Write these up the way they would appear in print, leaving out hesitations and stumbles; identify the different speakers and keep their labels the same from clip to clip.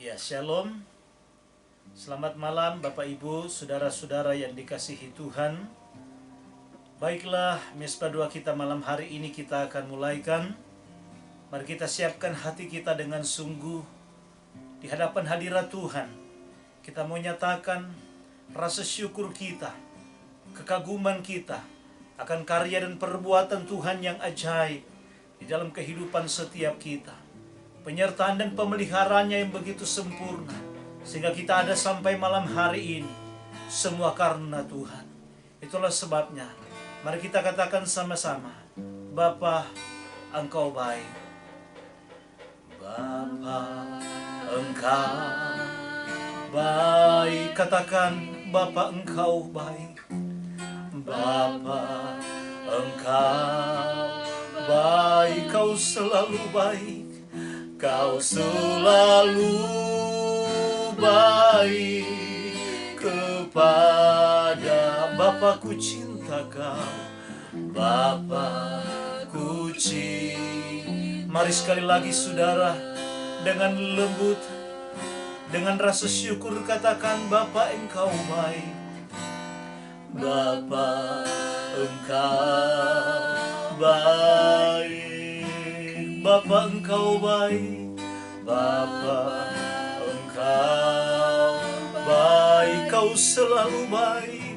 Speaker 1: Ya, shalom. Selamat malam Bapak Ibu, saudara-saudara yang dikasihi Tuhan. Baiklah, Mesbah Doa kita malam hari ini kita akan mulaikan. Mari kita siapkan hati kita dengan sungguh di hadapan hadirat Tuhan. Kita mau nyatakan rasa syukur kita, kekaguman kita akan karya dan perbuatan Tuhan yang ajaib di dalam kehidupan setiap kita. Penyertaan dan pemeliharaannya yang begitu sempurna, sehingga kita ada sampai malam hari ini. Semua karena Tuhan. Itulah sebabnya, mari kita katakan sama-sama, Bapa, Engkau baik. Bapa, Engkau baik. Katakan, Bapa, Engkau baik. Bapa, Engkau baik. Kau selalu baik. Kau selalu baik kepada Bapa, ku cinta Kau. Bapa, ku cinta. Mari sekali lagi saudara, dengan lembut, dengan rasa syukur katakan, Bapa, Engkau baik. Bapa, Engkau baik. Bapa, Engkau baik. Bapa, Engkau baik. Kau selalu baik.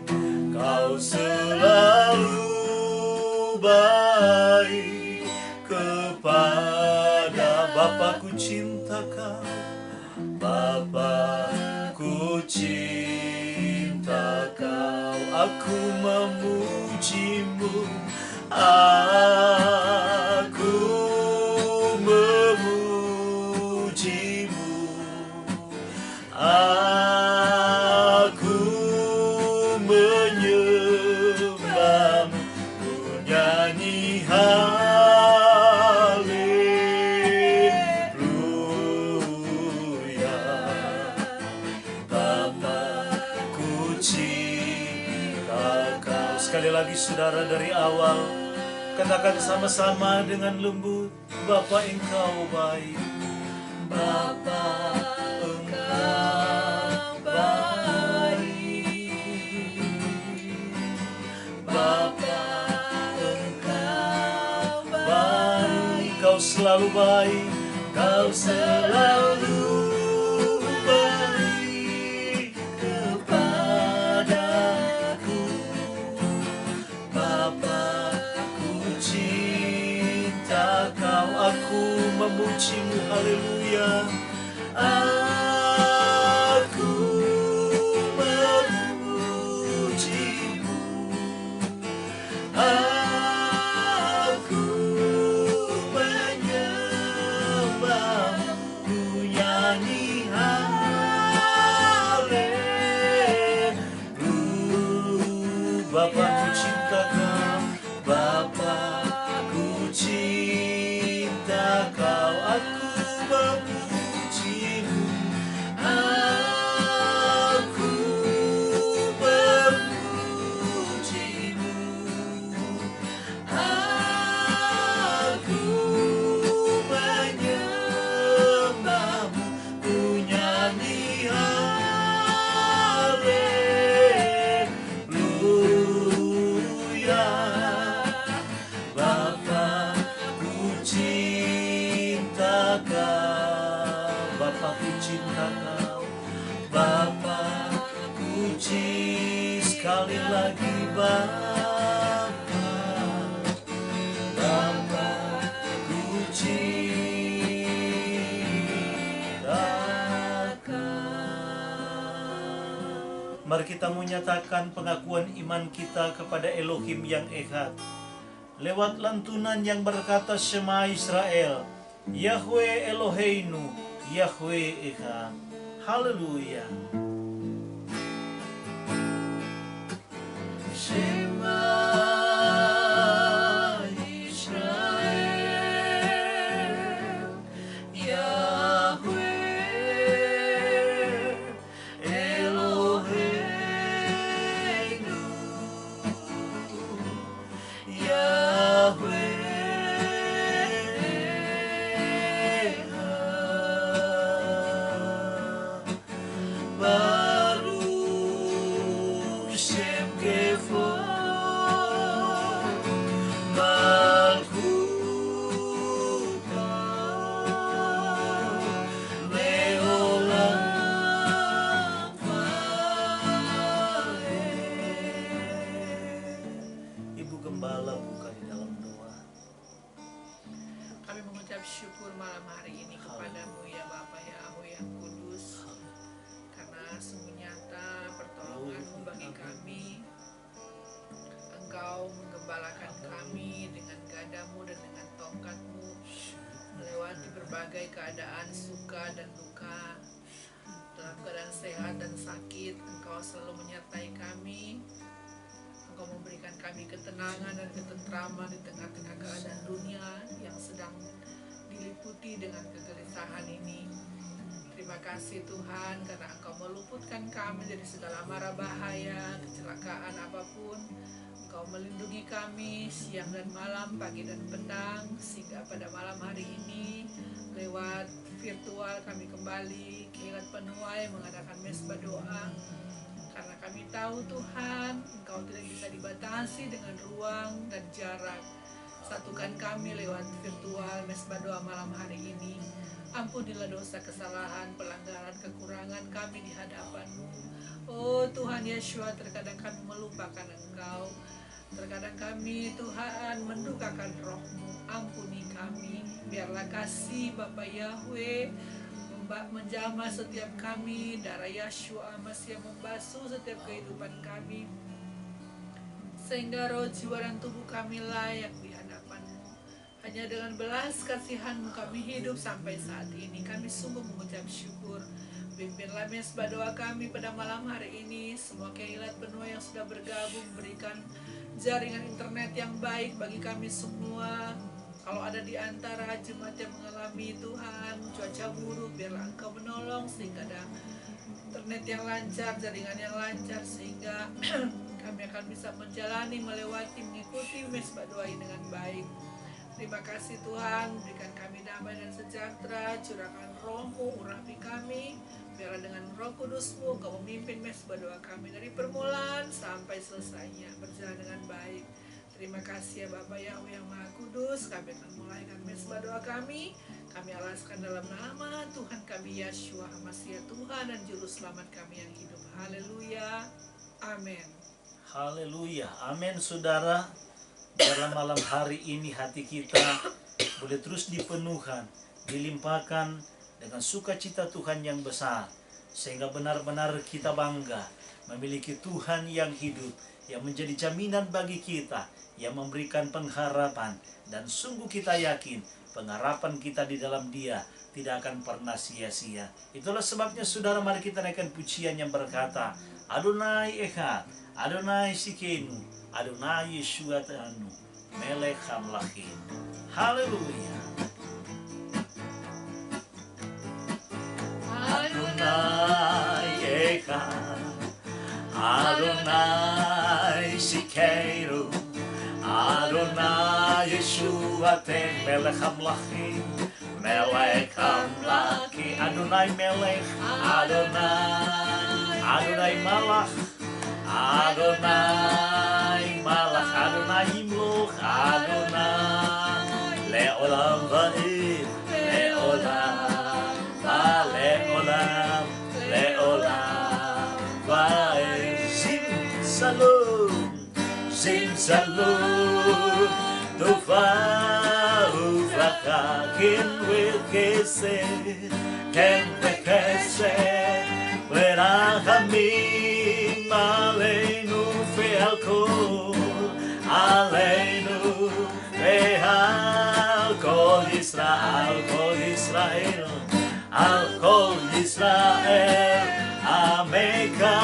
Speaker 1: Kau selalu baik kepada Bapa, ku cinta Kau. Bapa, ku cinta Kau. Aku memujimu. Aku aku menyembahmu, ku nyanyi haleluya. Bapa, ku cinta Kau. Sekali lagi saudara, dari awal katakan sama-sama dengan lembut, Bapa, Engkau baik. Bapa, Engkau baik. Bapa, Engkau baik. Kau selalu baik. Kau selalu baik kepadaku. Bapa, ku cinta Kau. Aku memujimu, haleluya. Aku memujimu. Aku menyembahmu, ku nyanyi haleluya. Bapa, ku cinta Kau. Bapa, ku cinta Kau. Aku memujimu. Aku memujimu. Aku menyembahmu, ku nyanyi haleluya. Bapa, ku cinta Kau. Bapa, ku cinta Kau. Bapa, ku cinta. Sekali lagi Bapa. Bapa, ku cinta Kau. Mari kita menyatakan pengakuan iman kita kepada Elohim yang Echad lewat lantunan yang berkata, Shema Israel, Yahweh Eloheinu, Yahweh Echad. Haleluya. Shema Israel, Yahweh Eloheinu, Yahweh Echad.
Speaker 2: kami mengucap syukur malam hari ini kepadamu ya Bapa Yahweh yang kudus, karena sungguh nyata pertolonganmu bagi kami. Engkau menggembalakan kami dengan gadamu dan dengan tongkatmu melewati berbagai keadaan suka dan duka. Dalam keadaan sehat dan sakit, Engkau selalu menyertai kami. Engkau memberikan kami ketenangan dan ketentraman di tengah-tengah keadaan dunia yang sedang diliputi dengan kegelisahan ini. Terima kasih Tuhan, karena Engkau meluputkan kami dari segala mara bahaya, kecelakaan apapun. Engkau melindungi kami siang dan malam, pagi dan petang, sehingga pada malam hari ini lewat virtual kami kembali ke Hilad Penuai mengadakan mesbah doa. Karena kami tahu Tuhan, Engkau tidak bisa dibatasi dengan ruang dan jarak. Satukan kami lewat virtual mesbah doa malam hari ini. Ampunilah dosa, kesalahan, pelanggaran, kekurangan kami di hadapan-Mu. Oh Tuhan Yeshua, terkadang kami melupakan Engkau. Terkadang kami Tuhan mendukakan Roh-Mu. Ampuni kami. Biarlah kasih Bapa Yahweh menjamah setiap kami, darah Yeshua Masih membasuh setiap kehidupan kami, sehingga roh, jiwa, dan tubuh kami layak di hadapan-Mu. Hanya dengan belas kasihan-Mu kami hidup sampai saat ini. Kami sungguh mengucap syukur. Pimpinlah mesbah doa kami pada malam hari ini. Semua Hilad Penuai yang sudah bergabung, berikan jaringan internet yang baik bagi kami semua. Kalau ada di antara jemaat yang mengalami Tuhan cuaca buruk, biarlah Engkau menolong sehingga ada internet yang lancar, jaringan yang lancar, sehingga kami akan bisa menjalani, melewati, mengikuti mesbah doa ini dengan baik. Terima kasih Tuhan, berikan kami damai dan sejahtera, curahkan Roh-Mu, urapi kami, biarlah dengan Roh Kudus-Mu Engkau memimpin mesbah doa kami dari permulaan sampai selesainya, berjalan dengan baik. Terima kasih ya Bapa Yahweh yang Maha Kudus. Kami akan mulaikan mesbah doa kami. Kami alaskan dalam nama Tuhan kami Yeshua Masih, Tuhan dan Juru Selamat kami yang hidup. Haleluya. Amin.
Speaker 1: Haleluya. Amin saudara. Dalam malam hari ini hati kita boleh terus dipenuhkan, dilimpahkan dengan sukacita Tuhan yang besar, sehingga benar-benar kita bangga memiliki Tuhan yang hidup, yang menjadi jaminan bagi kita, yang memberikan pengharapan, dan sungguh kita yakin pengharapan kita di dalam Dia tidak akan pernah sia-sia. Itulah sebabnya saudara, mari kita naikkan pujian yang berkata, Adonai Echad, Adonai Sikenu, Adonai Yeshua Anu, Melech Hamlachim. Haleluya. Adonai Echad, Adonai Sikenu, Adonai Yeshua Ten, Melech Hamlachim, Melech Hamlachim. Adonai Melech, Adonai, Adonai Malach, Adonai Malach, Adonai Himloch, Adonai Leolam Va'id, Leolam, Leolam, Leolam Va'id. Zim Salom, Zim Salom, Tova Uvraka, Ken Vekesed, Ken Vekesed, Verachamim Aleinu ve'al kol, Aleinu ve'al kol Yisrael, kol Yisrael, al kol Yisrael, Ameka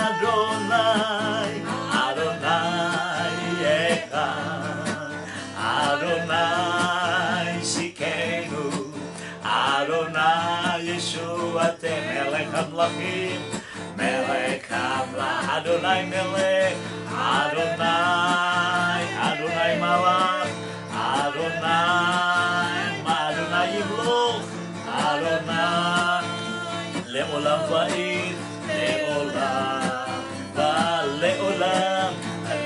Speaker 1: Adonai, Adonai Echad, Adonai Sikenu, Adonai Yeshua Ten, Melech Hamlachim, Melech Hamlach, Adonai Melech, Adonai, Adonai Malach, Adonai, Adonai Yimloch, Adonai, Leolam Va'id, Leolam, Leolam,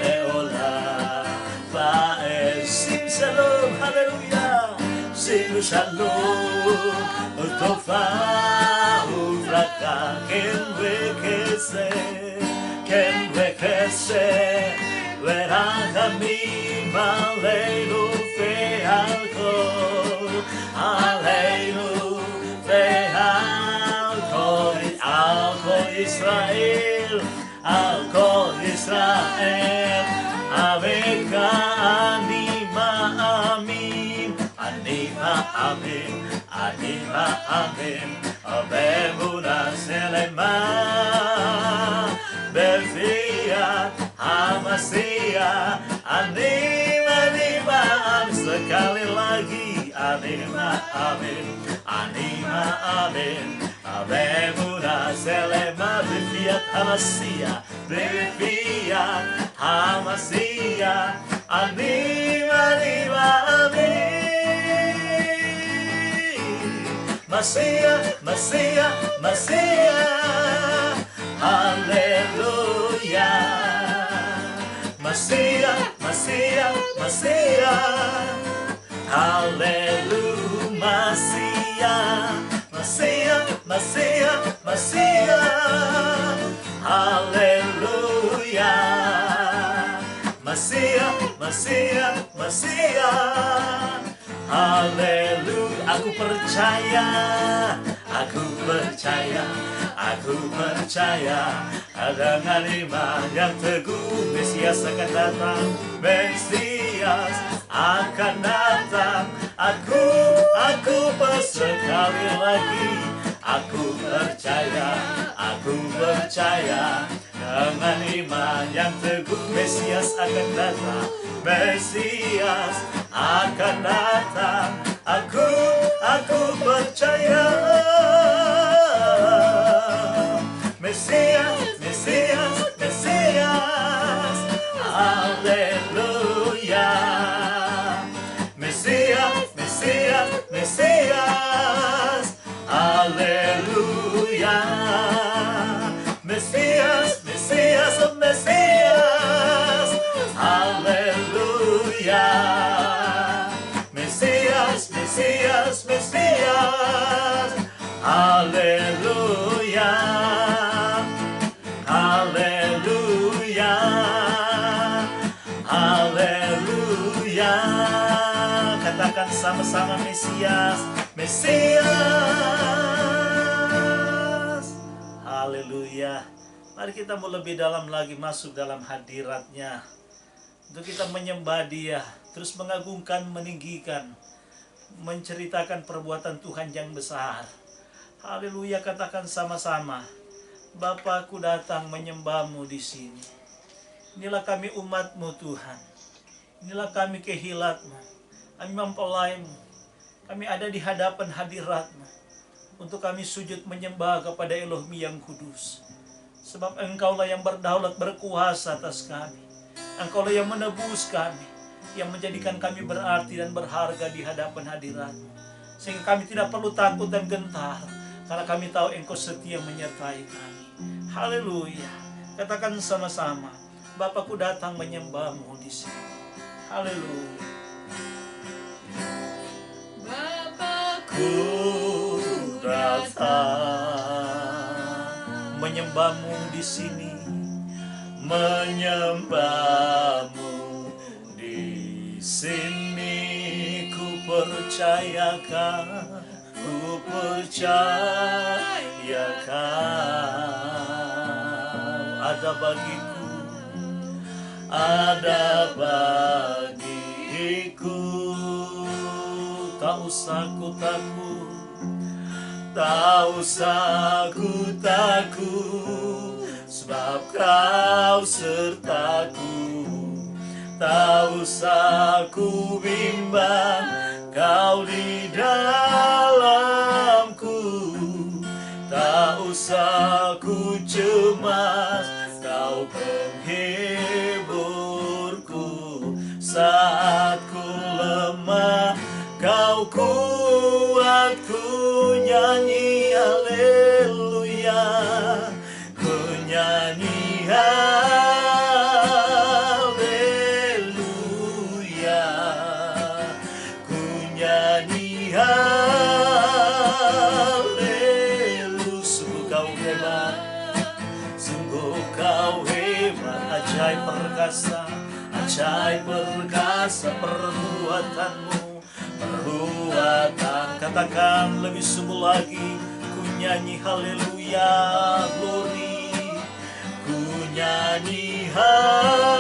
Speaker 1: Leolam Va'ed. Sim Shalom, Hallelujah. Sim Shalom, Tova Uvraka, Ken Vekesed, Ken Vekesed, Verachamim Aleinu ve'al kol. Israel, Al-Kol Israel, Aveka Anima Amin, Anima Amin, Anima Amin, Bemuna Selema, Befiat Hamasia, Anima Anima Amin, sekali lagi, Anima Amin, Anima Amin, Bemuna Selema, Befiat Hamasia, Befiat Hamasia, Anima Anima Amin. Masia, Masia, Masia, Haleluya. Masia, Masia, Masia, Haleluya. Masia, Masia, Masia, Masia, Haleluya. Masia, Masia, Masia, Haleluya. Aku percaya, aku percaya, aku percaya dengan iman yang teguh Mesias akan datang, Mesias akan datang. Aku sekali lagi, aku percaya dengan iman yang teguh Mesias akan datang, Mesias akan datang. Aku percaya. Mesias, Mesias, Mesias, Haleluya. Mesias, Mesias, Mesias, Haleluya. Mesias, Mesias, Mesias, Haleluya. Mesias, Mesias, Mesias, Haleluya. Haleluya. Haleluya. Katakan sama-sama, Mesias, Mesias. Haleluya. Mari kita mau lebih dalam lagi masuk dalam hadirat-Nya, untuk kita menyembah Dia, terus mengagungkan, meninggikan, menceritakan perbuatan Tuhan yang besar. Haleluya. Katakan sama-sama, Bapakku datang menyembah-Mu di sini. Inilah kami umat-Mu Tuhan. Inilah kami kehilat-Mu. Kami mempelai-Mu. Kami ada di hadapan hadirat-Mu untuk kami sujud menyembah kepada Elohim yang kudus. Sebab Engkaulah yang berdaulat, berkuasa atas kami. Engkaulah yang menebus kami, yang menjadikan kami berarti dan berharga di hadapan hadirat-Mu. Sehingga kami tidak perlu takut dan gentar, karena kami tahu Engkau setia menyertai kami. Haleluya. Katakan sama-sama, Bapakku datang menyembah-Mu di sini. Haleluya. Bapakku datang menyembah-Mu di sini, menyembah-Mu di sini. Ku percayakan, ku percayakan, ada bagiku, ada bagiku. Tak usah ku takut, tak usah ku takut, sebab Kau sertaku. Tak usah ku bimbang, Kau di dalamku. Tak usah ku cemas, Kau penghiburku. Saat ku lemah, Kau kuatku. Nyanyi haleluya, ku nyanyi haleluya, ku nyanyi haleluya. Sungguh Kau hebat, sungguh Kau hebat, ajaib perkasa, ajaib perkasa perbuatan-Mu. Perbuatan, katakan lebih sungguh lagi, ku nyanyi haleluya, glory, nyanyi haleluya,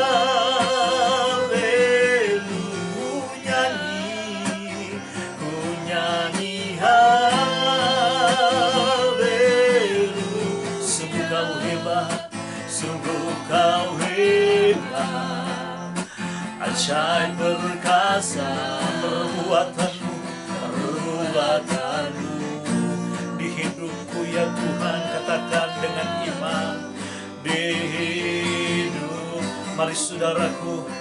Speaker 1: ku nyanyi haleluya. Sungguh kau hebat, sungguh kau hebat, ajaib perkasa perbuatanmu, perbuatanmu di hidupku ya Tuhan. Katakan dengan iman, di hidup. Mari saudaraku,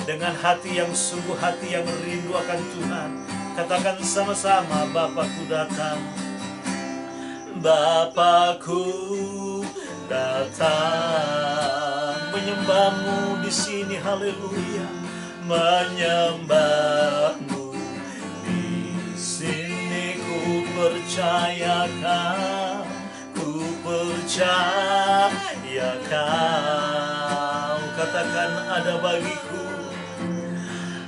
Speaker 1: dengan hati yang sungguh, hati yang rindu akan Tuhan, katakan sama-sama, Bapakku datang, Bapakku datang, menyembahmu di sini, haleluya, menyembahmu di sini. Ku percayakan, ku percayakan. Katakan ada bagiku,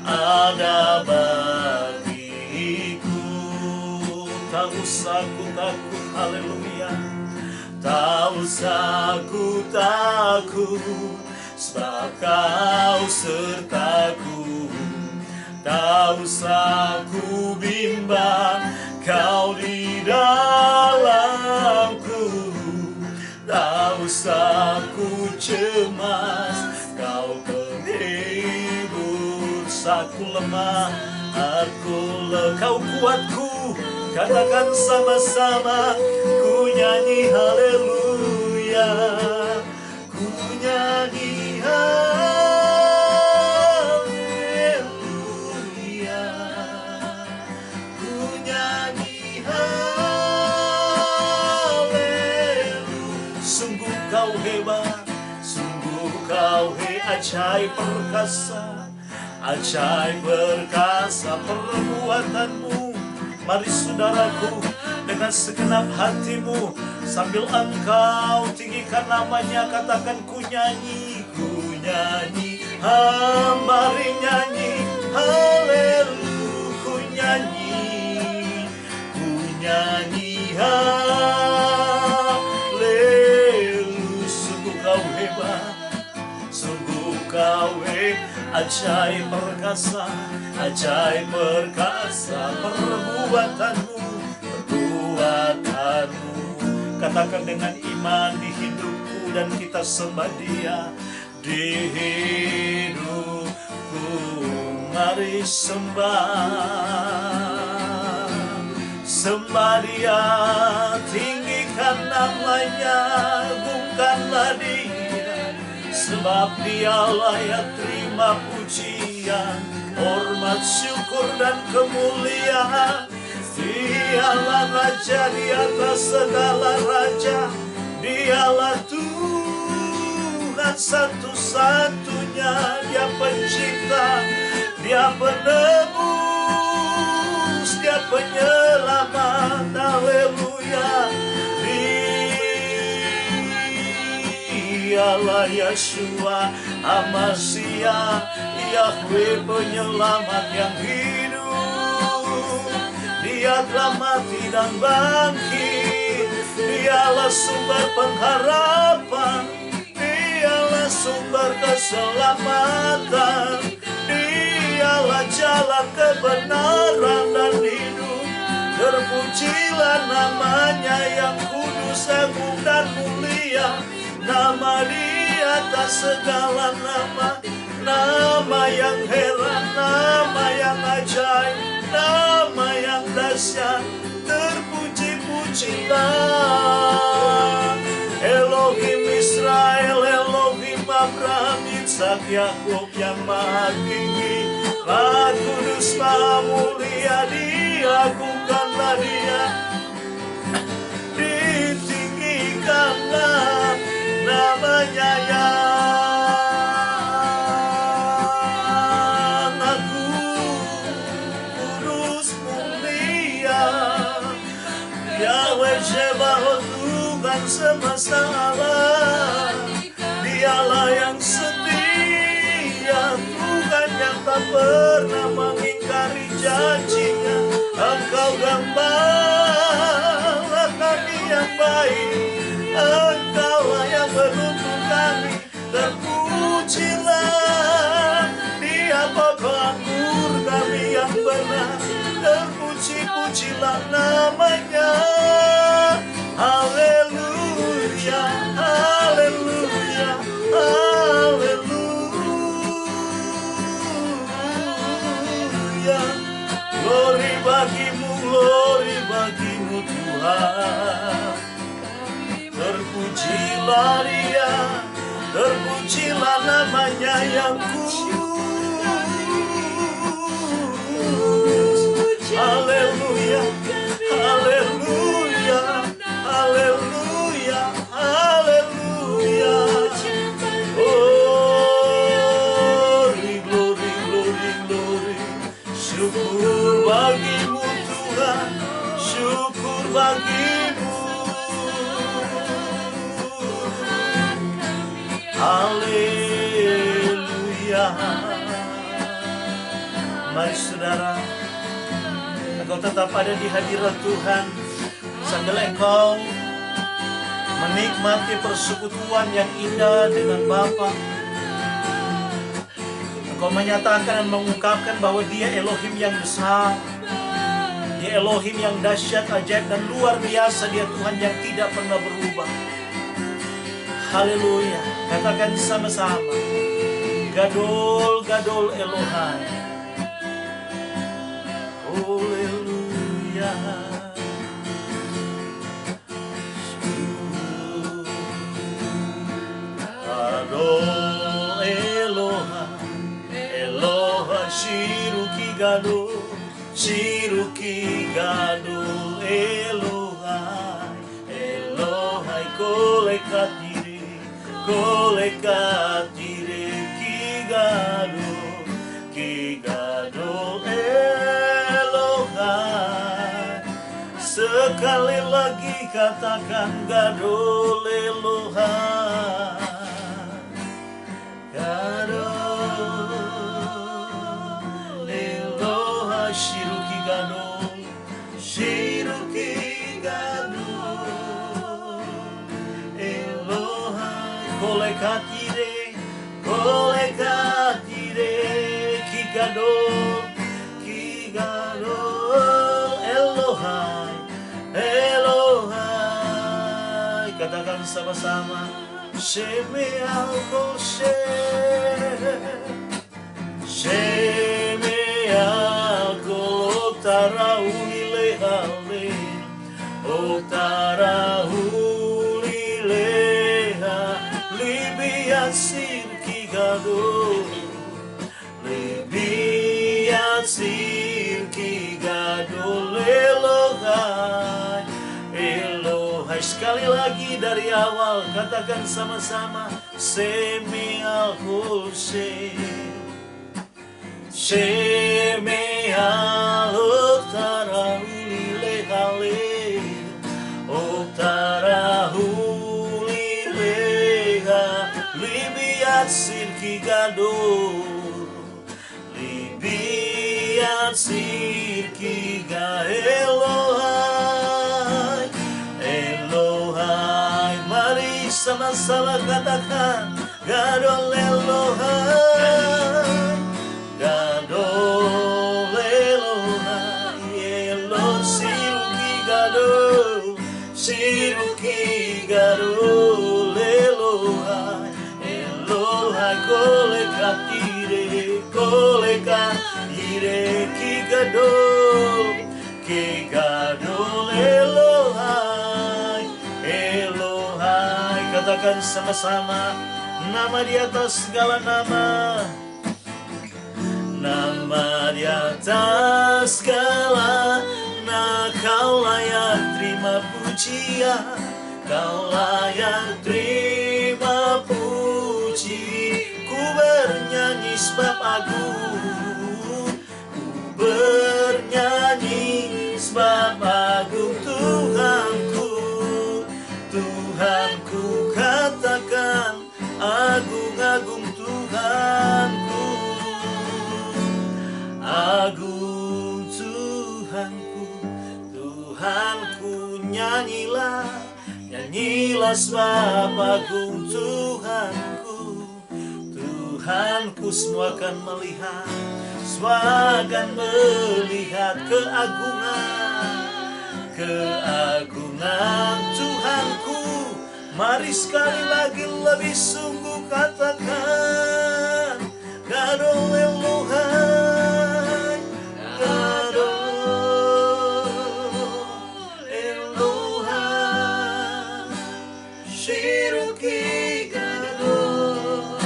Speaker 1: ada bagiku. Tak usah ku takut, haleluya, tak usah ku takut, sebab kau sertaku. Tak usah ku bimbang, kau di dalamku. Tak usah ku cemas, kau penghibur. Saku lemah, kau kuatku. Katakan sama-sama, ku nyanyi haleluya, ku nyanyi haleluya, ku nyanyi haleluya. Sungguh kau hebat, sungguh kau ajaib perkasa, ajaib perkasa perbuatanmu. Mari saudaraku, dengan segenap hatimu, sambil engkau tinggikan namanya, katakan ku nyanyi, mari nyanyi, haleluya, ku nyanyi, haleluya. Sungguh kau hebat, sungguh kau ajaib perkasa, ajaib perkasa perbuatanmu, perbuatanmu. Katakan dengan iman, di hidupku dan kita sembah Dia, di hidupku. Mari sembah Dia, tinggikan namanya, agungkanlah Dia, sebab Dia layak terima pujian, hormat, syukur dan kemuliaan. Dialah Raja di atas segala raja, Dialah Tuhan satu-satunya. Dia pencipta, Dia penebus, Dia penyelamat, haleluya. Dialah Yeshua Hamasia, Yahweh penyelamat yang hidup. Dia telah mati dan bangkit, Dialah sumber pengharapan, Dialah sumber keselamatan, Dialah jalan kebenaran dan hidup. Terpujilah namanya yang kudus, agung dan mulia. Nama di atas segala nama, nama yang heran, nama yang ajaib, nama yang dahsyat. Terpuji-pujilah Elohim Israel, Elohim Abraham, Ishak, Yakub yang maha tinggi. Maha kudus, maha mulia, diagungkanlah Dia, ditinggikanlah namanya yang agung, kudus, mulia. Yahweh Zebaoth, Tuhan semesta alam, Dialah yang setia, Tuhan yang tak pernah mengingkari janjinya. Engkau gembala kami yang baik, Engkaulah yang menuntun kami, terpujilah namanya. Haleluya, haleluya, haleluya. Glory bagimu Tuhan. Terpujilah Dia, terpujilah namanya yang haleluya, haleluya, haleluya, haleluya. Glory, glory, glory, glory. Syukur bagimu Tuhan, syukur bagimu. Haleluya. Mari saudara, engkau tetap ada di hadirat Tuhan sambil engkau menikmati persekutuan yang indah dengan Bapa. Engkau menyatakan dan mengungkapkan bahwa Dia Elohim yang besar, Dia Elohim yang dahsyat, ajaib dan luar biasa. Dia Tuhan yang tidak pernah berubah. Haleluya. Katakan sama-sama, Gadol, Gadol Elohai. Haleluya. Gadol Elohai, Elohai Shiruki Gadol, Shiruki Gadol Elohai, Elohai kolekatire, kolekatire ki Gadol Elohai. Sekali lagi katakan Gadol Elohai. Gadol Elohai Shiruki Gadol, Shiruki Gadol Elohai kolekatire, kolekatire ki Gadol Elohai, Elohai. Katakan sama-sama, Sheme al-Kol Sheme al-Kol Otarauli lehale, Otarauli leha, Libi Asir ki Gadol, Libi Asir ki Gadol Elohai, Elohai. Sekali lagi dari awal katakan sama-sama, Semi al-Kol Sheme al-Otarauli lehale, Otarauli leha, Libi Asir ki Gadol, Libi Asir ki Elohai, Elohai. Mari sama-sama katakan, Gadol Elohai, Gadol Elohai, Elo Shiruki Gadol, Shiruki Gadol Elohai, Elohai kolekatire, kolekatire ki Gadol Elohai, Elohai. Katakan sama-sama, nama di atas segala nama, nama di atas segala nama. Kau layak terima pujian, Kau layak terima puji. Ku bernyanyi sebab agung, ku bernyanyi sebab agung Tuhanku, Tuhanku. Katakan agung-agung Tuhanku, agung Tuhanku, Tuhanku. Nyanyilah, nyanyilah sebab agung Tuhanku, Tuhanku. Semua akan melihat, semua akan melihat keagungan keagungan Tuhanku. Mari sekali lagi lebih sungguh katakan, Gadol Elohai, Gadol Elohai, Shiruki Gadol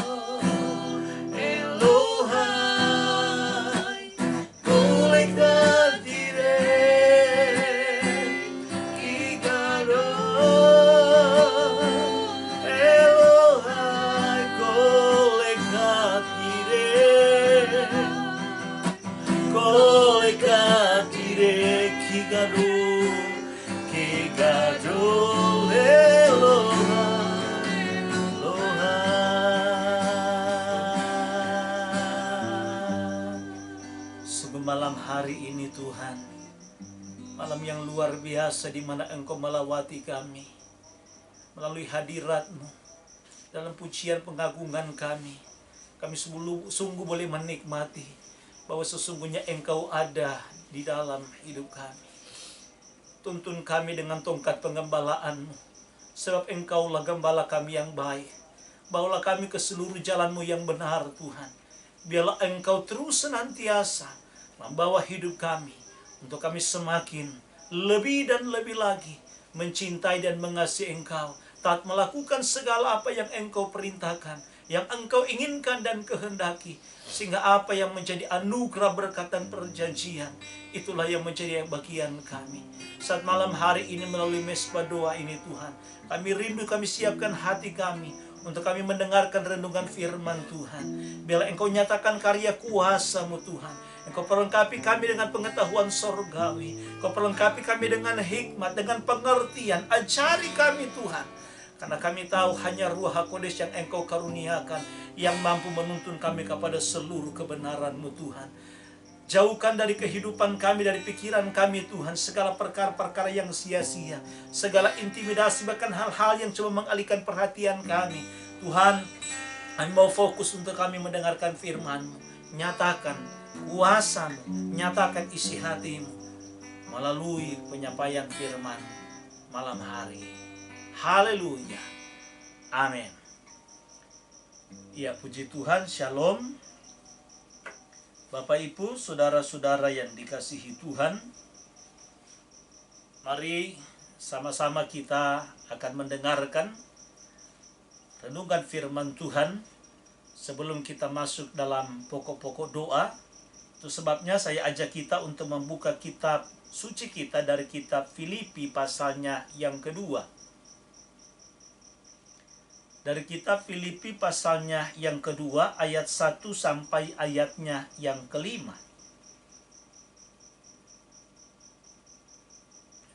Speaker 1: Elohai, Kulekat direk Ki Gadol Elohai, Kulekat direk, Kulekat direk Ki Gadol, Ki Gadol Elohai, Elohai. Sungguh malam hari ini Tuhan, malam yang luar biasa di mana Engkau melawati kami melalui hadirat-Mu. Dalam pujian pengagungan kami sungguh boleh menikmati bahwa sesungguhnya Engkau ada di dalam hidup kami. Tuntun kami dengan tongkat pengembalaan-Mu, sebab Engkaulah gembala kami yang baik. Bawalah kami ke seluruh jalan-Mu yang benar Tuhan. Biarlah Engkau terus senantiasa membawa hidup kami, untuk kami semakin lebih dan lebih lagi mencintai dan mengasihi Engkau, taat melakukan segala apa yang Engkau perintahkan, yang Engkau inginkan dan kehendaki, sehingga apa yang menjadi anugerah berkat dan perjanjian, itulah yang menjadi bagian kami. Saat malam hari ini melalui mesbah doa ini Tuhan, kami rindu, kami siapkan hati kami untuk kami mendengarkan renungan firman Tuhan. Biarlah Engkau nyatakan karya kuasa-Mu Tuhan. Engkau perlengkapi kami dengan pengetahuan sorgawi. Engkau perlengkapi kami dengan hikmat, dengan pengertian. Ajari kami Tuhan, karena kami tahu hanya Ruh HaKodes yang Engkau karuniakan, yang mampu menuntun kami kepada seluruh kebenaran-Mu Tuhan. Jauhkan dari kehidupan kami, dari pikiran kami Tuhan, segala perkara-perkara yang sia-sia, segala intimidasi, bahkan hal-hal yang coba mengalihkan perhatian kami. Tuhan, kami mau fokus untuk kami mendengarkan firman-Mu. Nyatakan kuasa-Mu, nyatakan isi hati-Mu melalui penyampaian firman malam hari. Haleluya. Amin. Ya, puji Tuhan. Shalom. Bapak Ibu, saudara-saudara yang dikasihi Tuhan, mari sama-sama kita akan mendengarkan renungan firman Tuhan sebelum kita masuk dalam pokok-pokok doa. Itu sebabnya saya ajak kita untuk membuka kitab suci kita dari kitab Filipi pasalnya yang kedua. Dari kitab Filipi pasalnya yang kedua, ayat 1 sampai ayatnya yang kelima.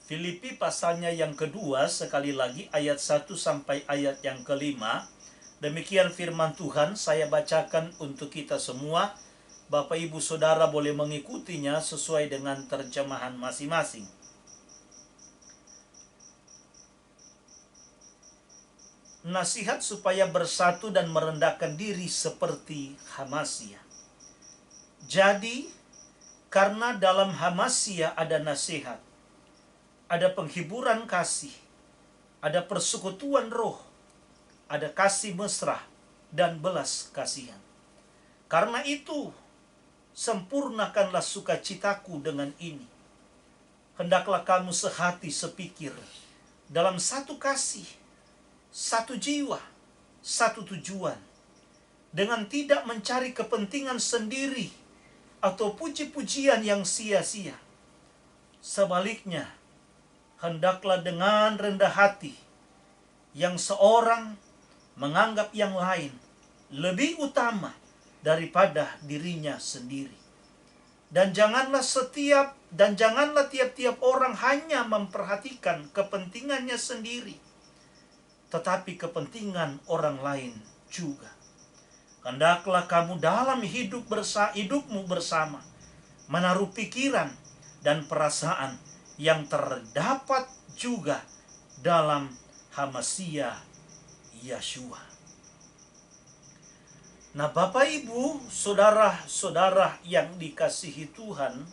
Speaker 1: Filipi pasalnya yang kedua, sekali lagi ayat 1 sampai ayat yang kelima. Demikian firman Tuhan, saya bacakan untuk kita semua. Bapak Ibu Saudara boleh mengikutinya sesuai dengan terjemahan masing-masing. Nasihat supaya bersatu dan merendahkan diri seperti Hamasia. Jadi, karena dalam Hamasia ada nasihat, ada penghiburan kasih, ada persekutuan roh, ada kasih mesra dan belas kasihan. Karena itu, sempurnakanlah sukacitaku dengan ini. Hendaklah kamu sehati sepikir, dalam satu kasih, satu jiwa, satu tujuan, dengan tidak mencari kepentingan sendiri atau puji-pujian yang sia-sia. Sebaliknya, hendaklah dengan rendah hati, yang seorang menganggap yang lain lebih utama daripada dirinya sendiri. Dan janganlah tiap-tiap orang hanya memperhatikan kepentingannya sendiri, tetapi kepentingan orang lain juga. Hendaklah kamu dalam hidupmu bersama menaruh pikiran dan perasaan yang terdapat juga dalam Hamasia Yeshua. Nah, Bapak Ibu, saudara-saudara yang dikasihi Tuhan,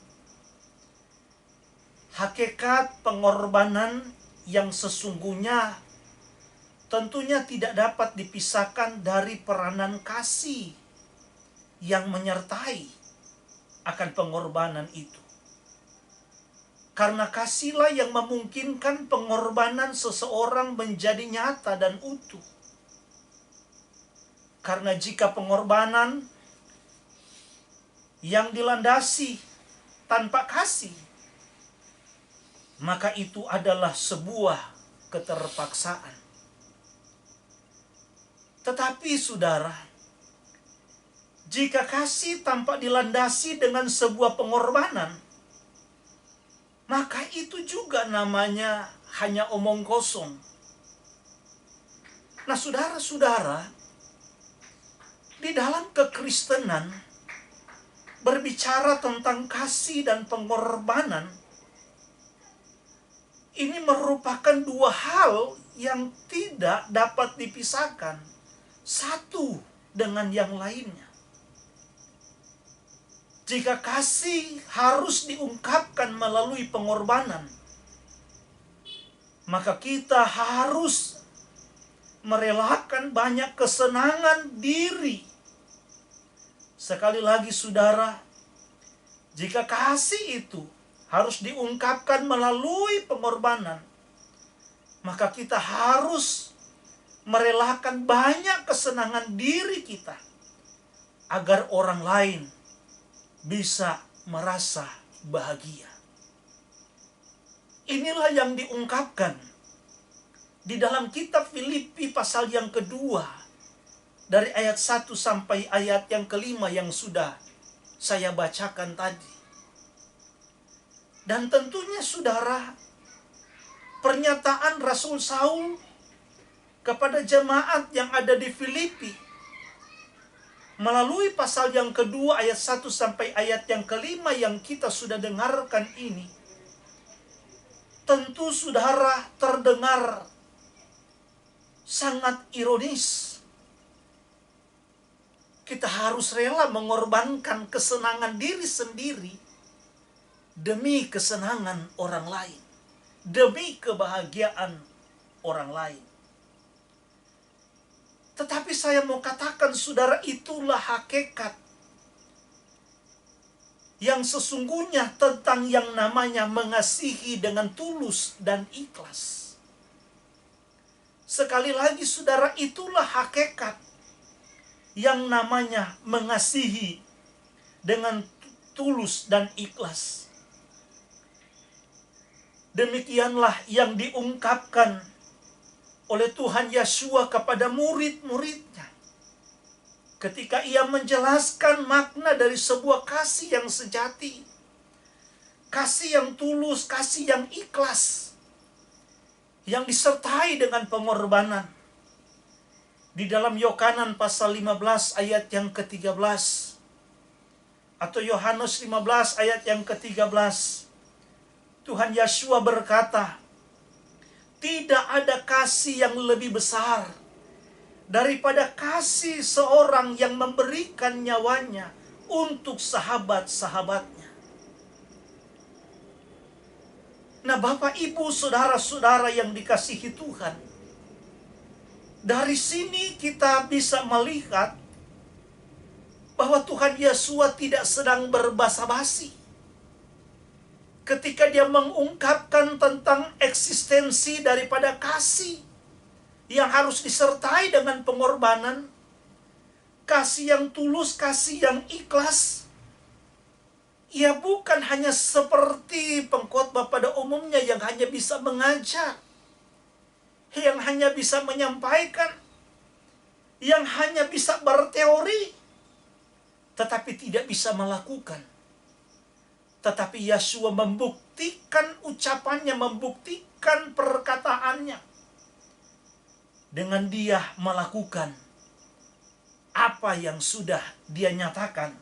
Speaker 1: hakikat pengorbanan yang sesungguhnya tentunya tidak dapat dipisahkan dari peranan kasih yang menyertai akan pengorbanan itu. Karena kasihlah yang memungkinkan pengorbanan seseorang menjadi nyata dan utuh. Karena jika pengorbanan yang dilandasi tanpa kasih, maka itu adalah sebuah keterpaksaan. Tetapi saudara, jika kasih tanpa dilandasi dengan sebuah pengorbanan, maka itu juga namanya hanya omong kosong. Nah, saudara-saudara, di dalam kekristenan berbicara tentang kasih dan pengorbanan, ini merupakan dua hal yang tidak dapat dipisahkan satu dengan yang lainnya. Jika kasih harus diungkapkan melalui pengorbanan, maka kita harus merelakan banyak kesenangan diri. Sekali lagi saudara, jika kasih itu harus diungkapkan melalui pengorbanan, maka kita harus merelakan banyak kesenangan diri kita agar orang lain bisa merasa bahagia. Inilah yang diungkapkan di dalam kitab Filipi pasal yang kedua, dari ayat 1 sampai ayat yang kelima yang sudah saya bacakan tadi. Dan tentunya saudara, pernyataan Rasul Saul kepada jemaat yang ada di Filipi melalui pasal yang kedua ayat 1 sampai ayat yang kelima yang kita sudah dengarkan ini, tentu saudara terdengar sangat ironis. Kita harus rela mengorbankan kesenangan diri sendiri demi kesenangan orang lain, demi kebahagiaan orang lain. Tetapi saya mau katakan saudara, itulah hakikat yang sesungguhnya tentang yang namanya mengasihi dengan tulus dan ikhlas. Sekali lagi saudara, itulah hakikat yang namanya mengasihi dengan tulus dan ikhlas. Demikianlah yang diungkapkan oleh Tuhan Yeshua kepada murid-muridnya ketika ia menjelaskan makna dari sebuah kasih yang sejati, kasih yang tulus, kasih yang ikhlas, yang disertai dengan pengorbanan. Di dalam Yohanes pasal 15 ayat yang ke-13 atau Yohanes 15 ayat yang ke-13, Tuhan Yeshua berkata, tidak ada kasih yang lebih besar daripada kasih seorang yang memberikan nyawanya untuk sahabat-sahabatnya. Nah, Bapak, Ibu, saudara-saudara yang dikasihi Tuhan, dari sini kita bisa melihat bahwa Tuhan Yesus tidak sedang berbasa-basi ketika dia mengungkapkan tentang eksistensi daripada kasih yang harus disertai dengan pengorbanan, kasih yang tulus, kasih yang ikhlas. Ia bukan hanya seperti pengkhotbah pada umumnya yang hanya bisa mengajar, yang hanya bisa menyampaikan, yang hanya bisa berteori, tetapi tidak bisa melakukan. Tetapi Yeshua membuktikan ucapannya, membuktikan perkataannya dengan dia melakukan apa yang sudah dia nyatakan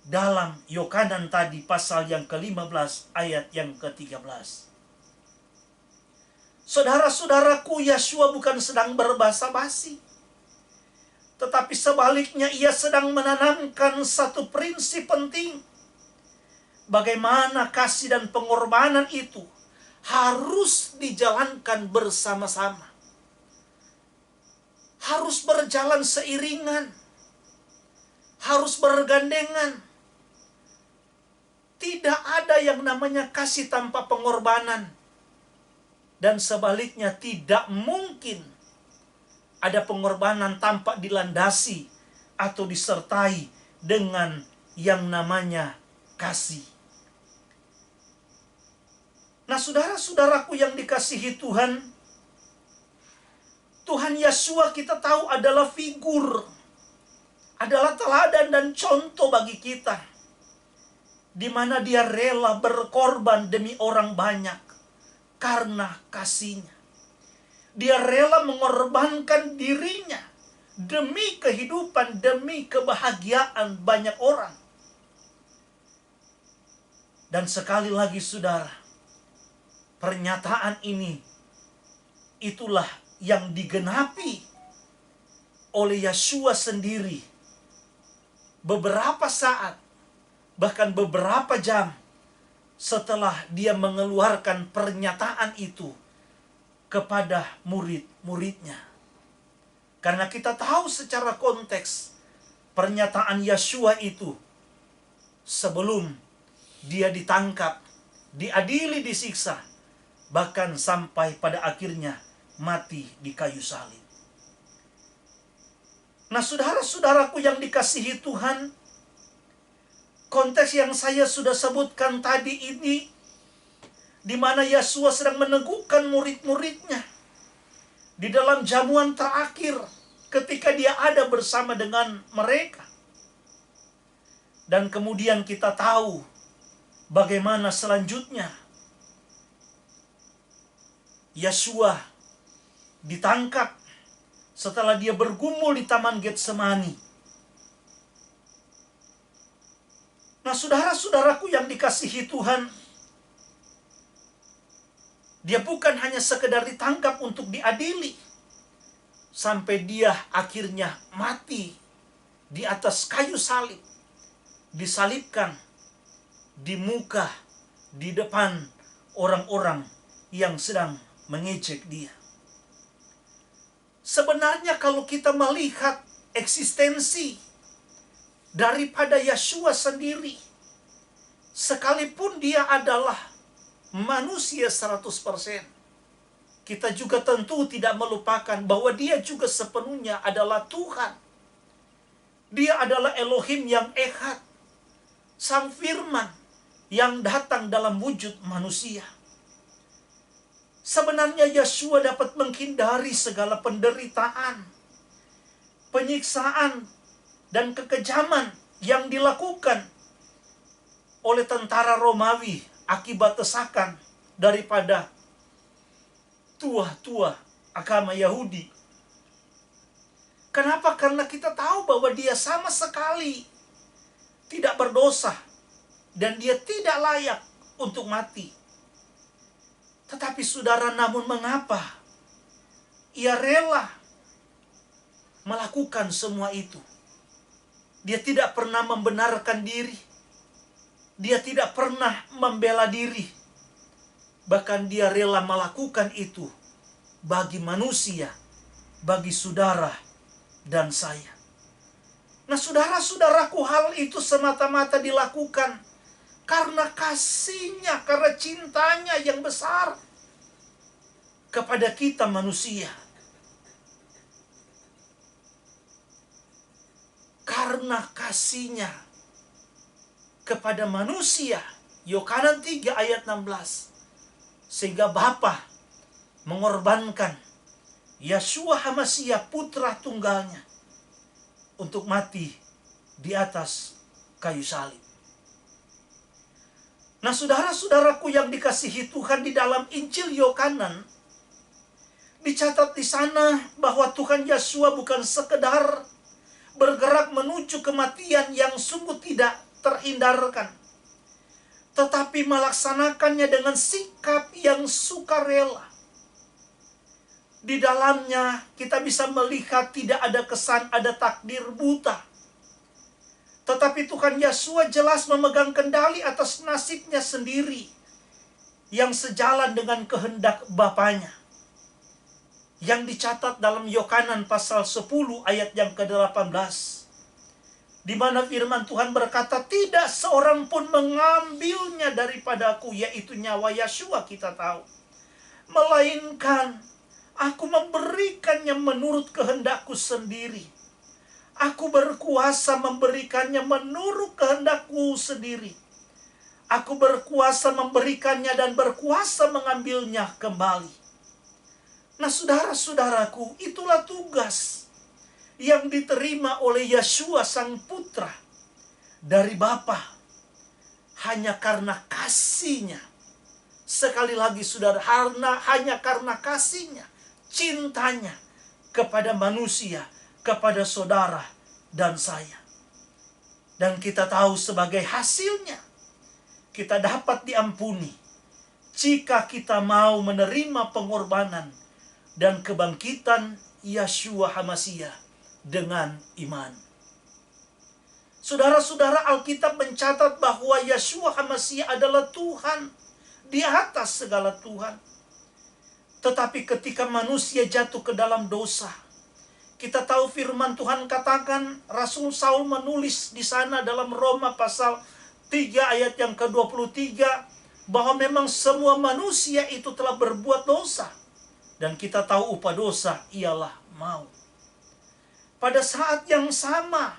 Speaker 1: dalam Yohanes tadi pasal yang ke-15 ayat yang ke-13. Saudara-saudaraku, Yeshua bukan sedang berbasa-basi, tetapi sebaliknya ia sedang menanamkan satu prinsip penting bagaimana kasih dan pengorbanan itu harus dijalankan bersama-sama. Harus berjalan seiringan. Harus bergandengan. Tidak ada yang namanya kasih tanpa pengorbanan. Dan sebaliknya tidak mungkin ada pengorbanan tanpa dilandasi atau disertai dengan yang namanya kasih. Nah, saudara-saudaraku yang dikasihi Tuhan, Tuhan Yesua kita tahu adalah figur, adalah teladan dan contoh bagi kita, di mana dia rela berkorban demi orang banyak karena kasihnya. Dia rela mengorbankan dirinya demi kehidupan, demi kebahagiaan banyak orang. Dan sekali lagi saudara, pernyataan ini itulah yang digenapi oleh Yesua sendiri beberapa saat, bahkan beberapa jam setelah dia mengeluarkan pernyataan itu kepada murid-muridnya. Karena kita tahu secara konteks pernyataan Yesua itu sebelum dia ditangkap, diadili, disiksa, bahkan sampai pada akhirnya mati di kayu salib. Nah, saudara-saudaraku yang dikasihi Tuhan, konteks yang saya sudah sebutkan tadi ini, di mana Yesua sedang meneguhkan murid-muridnya di dalam jamuan terakhir ketika dia ada bersama dengan mereka. Dan kemudian kita tahu bagaimana selanjutnya Yesua ditangkap setelah dia bergumul di Taman Getsemani. Nah, saudara-saudaraku yang dikasihi Tuhan, dia bukan hanya sekedar ditangkap untuk diadili, sampai dia akhirnya mati di atas kayu salib, disalibkan di muka, di depan orang-orang yang sedang mengejek dia. Sebenarnya kalau kita melihat eksistensi daripada Yesua sendiri, sekalipun dia adalah manusia 100%, kita juga tentu tidak melupakan bahwa dia juga sepenuhnya adalah Tuhan. Dia adalah Elohim yang Echad, Sang Firman yang datang dalam wujud manusia. Sebenarnya Yesua dapat menghindari segala penderitaan, penyiksaan, dan kekejaman yang dilakukan oleh tentara Romawi akibat desakan daripada tua-tua agama Yahudi. Kenapa? Karena kita tahu bahwa dia sama sekali tidak berdosa dan dia tidak layak untuk mati. Tetapi saudara, namun mengapa ia rela melakukan semua itu? Dia tidak pernah membenarkan diri. Dia tidak pernah membela diri. Bahkan dia rela melakukan itu bagi manusia, bagi saudara dan saya. Nah, saudara-saudaraku, hal itu semata-mata dilakukan karena kasihnya, karena cintanya yang besar kepada kita manusia. Karena kasihnya kepada manusia, Yohanan 3 ayat 16, sehingga Bapa mengorbankan Yesua HaMasiah putra tunggalnya untuk mati di atas kayu salib. Nah, saudara-saudaraku yang dikasihi Tuhan, di dalam Injil Yohanan dicatat di sana bahwa Tuhan Yesua bukan sekedar bergerak menuju kematian yang sungguh tidak terhindarkan, tetapi melaksanakannya dengan sikap yang sukarela. Di dalamnya kita bisa melihat tidak ada kesan ada takdir buta, Tetapi Tuhan Yesus jelas memegang kendali atas nasibnya sendiri yang sejalan dengan kehendak Bapanya. Yang dicatat dalam Yohanan pasal 10 ayat yang ke-18. Di mana firman Tuhan berkata, tidak seorang pun mengambilnya daripadaku, yaitu nyawa Yeshua kita tahu. Melainkan aku memberikannya menurut kehendakku sendiri. Aku berkuasa memberikannya menurut kehendakku sendiri. Aku berkuasa memberikannya dan berkuasa mengambilnya kembali. Nah, saudara-saudaraku, itulah tugas yang diterima oleh Yeshua Sang Putra dari Bapa hanya karena kasihnya. Sekali lagi saudara, hanya karena kasihnya, cintanya kepada manusia, kepada saudara dan saya. Dan kita tahu sebagai hasilnya, kita dapat diampuni jika kita mau menerima pengorbanan dan kebangkitan Yeshua HaMasiah dengan iman. Saudara-saudara, Alkitab mencatat bahwa Yeshua HaMasiah adalah Tuhan di atas segala Tuhan. Tetapi ketika manusia jatuh ke dalam dosa, kita tahu firman Tuhan katakan, Rasul Saul menulis di sana dalam Roma pasal 3 ayat yang ke-23, bahwa memang semua manusia itu telah berbuat dosa. Dan kita tahu upah dosa ialah maut. Pada saat yang sama,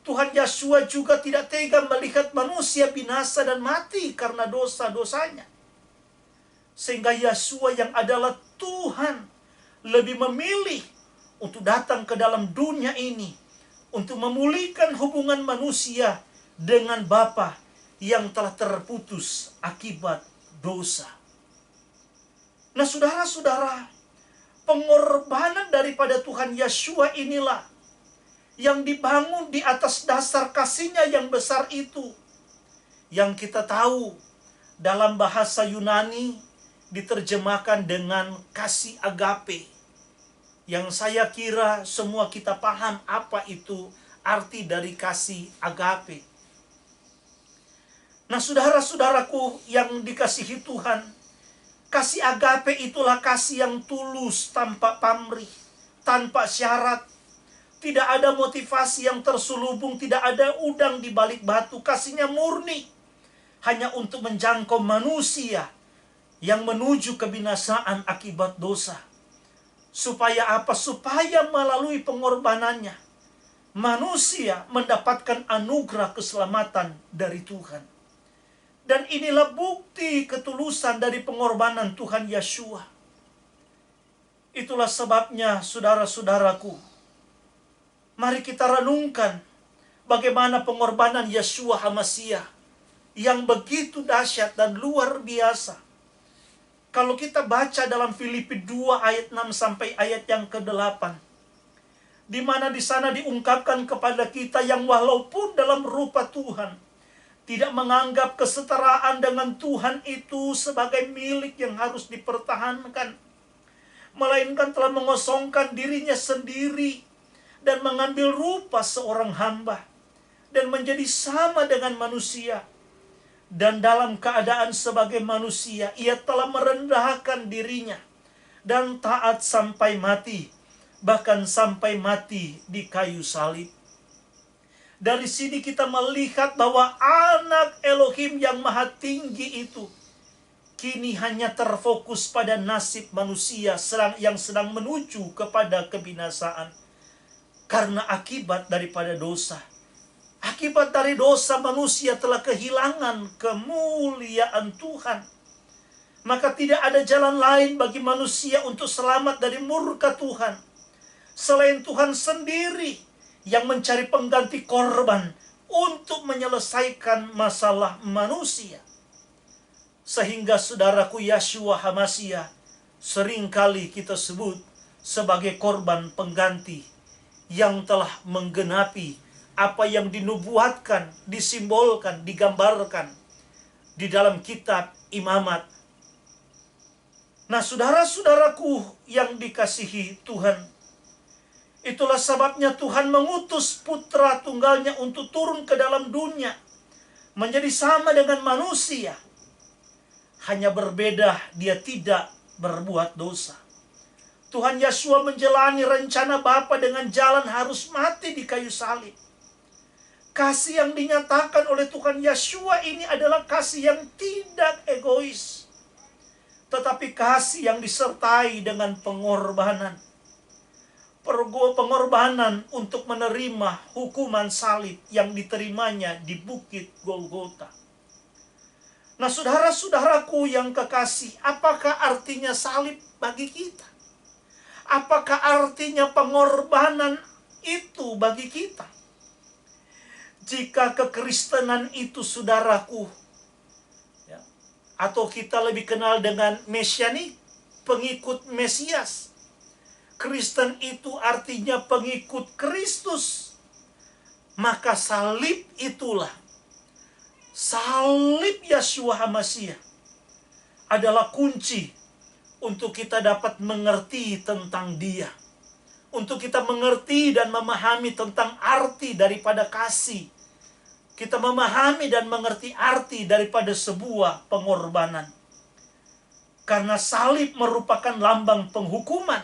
Speaker 1: Tuhan Yesus juga tidak tega melihat manusia binasa dan mati karena dosa-dosanya. Sehingga Yesus yang adalah Tuhan lebih memilih untuk datang ke dalam dunia ini untuk memulihkan hubungan manusia dengan Bapa yang telah terputus akibat dosa. Nah, saudara-saudara, pengorbanan daripada Tuhan Yeshua inilah yang dibangun di atas dasar kasihnya yang besar itu. Yang kita tahu dalam bahasa Yunani diterjemahkan dengan kasih agape. Yang saya kira semua kita paham apa itu arti dari kasih agape. Nah, saudara-saudaraku yang dikasihi Tuhan, kasih agape itulah kasih yang tulus tanpa pamrih, tanpa syarat. Tidak ada motivasi yang terselubung, tidak ada udang di balik batu. Kasihnya murni, hanya untuk menjangkau manusia yang menuju kebinasaan akibat dosa. Supaya apa? Supaya melalui pengorbanannya, manusia mendapatkan anugerah keselamatan dari Tuhan. Dan inilah bukti ketulusan dari pengorbanan Tuhan Yeshua. Itulah sebabnya, saudara-saudaraku, mari kita renungkan bagaimana pengorbanan Yeshua HaMasiah yang begitu dahsyat dan luar biasa. Kalau kita baca dalam Filipi 2 ayat 6 sampai ayat yang ke-8, di mana di sana diungkapkan kepada kita yang walaupun dalam rupa Tuhan, tidak menganggap kesetaraan dengan Tuhan itu sebagai milik yang harus dipertahankan, melainkan telah mengosongkan dirinya sendiri dan mengambil rupa seorang hamba dan menjadi sama dengan manusia. Dan dalam keadaan sebagai manusia, ia telah merendahkan dirinya dan taat sampai mati, bahkan sampai mati di kayu salib. Dari sini kita melihat bahwa anak Elohim yang maha tinggi itu kini hanya terfokus pada nasib manusia yang sedang menuju kepada kebinasaan karena akibat daripada dosa. Akibat dari dosa manusia telah kehilangan kemuliaan Tuhan. Maka tidak ada jalan lain bagi manusia untuk selamat dari murka Tuhan selain Tuhan sendiri yang mencari pengganti korban untuk menyelesaikan masalah manusia. Sehingga saudaraku, Yeshua HaMasiah seringkali kita sebut sebagai korban pengganti yang telah menggenapi apa yang dinubuatkan, disimbolkan, digambarkan di dalam kitab Imamat. Nah, saudara-saudaraku yang dikasihi Tuhan, Itulah sebabnya Tuhan mengutus putra tunggalnya untuk turun ke dalam dunia, menjadi sama dengan manusia. Hanya berbeda, dia tidak berbuat dosa. Tuhan Yesus menjalani rencana Bapa dengan jalan harus mati di kayu salib. Kasih yang dinyatakan oleh Tuhan Yesus ini adalah kasih yang tidak egois, tetapi kasih yang disertai dengan pengorbanan. Pengorbanan untuk menerima hukuman salib yang diterimanya di Bukit Golgota. Nah, saudara-saudaraku yang kekasih, apakah artinya salib bagi kita? Apakah artinya pengorbanan itu bagi kita? Jika kekristenan itu, saudaraku, ya, atau kita lebih kenal dengan mesianik, pengikut Mesias. Kristen itu artinya pengikut Kristus. Maka salib itulah, salib Yeshua HaMashiach adalah kunci untuk kita dapat mengerti tentang Dia. Untuk kita mengerti dan memahami tentang arti daripada kasih. Kita memahami dan mengerti arti daripada sebuah pengorbanan. Karena salib merupakan lambang penghukuman.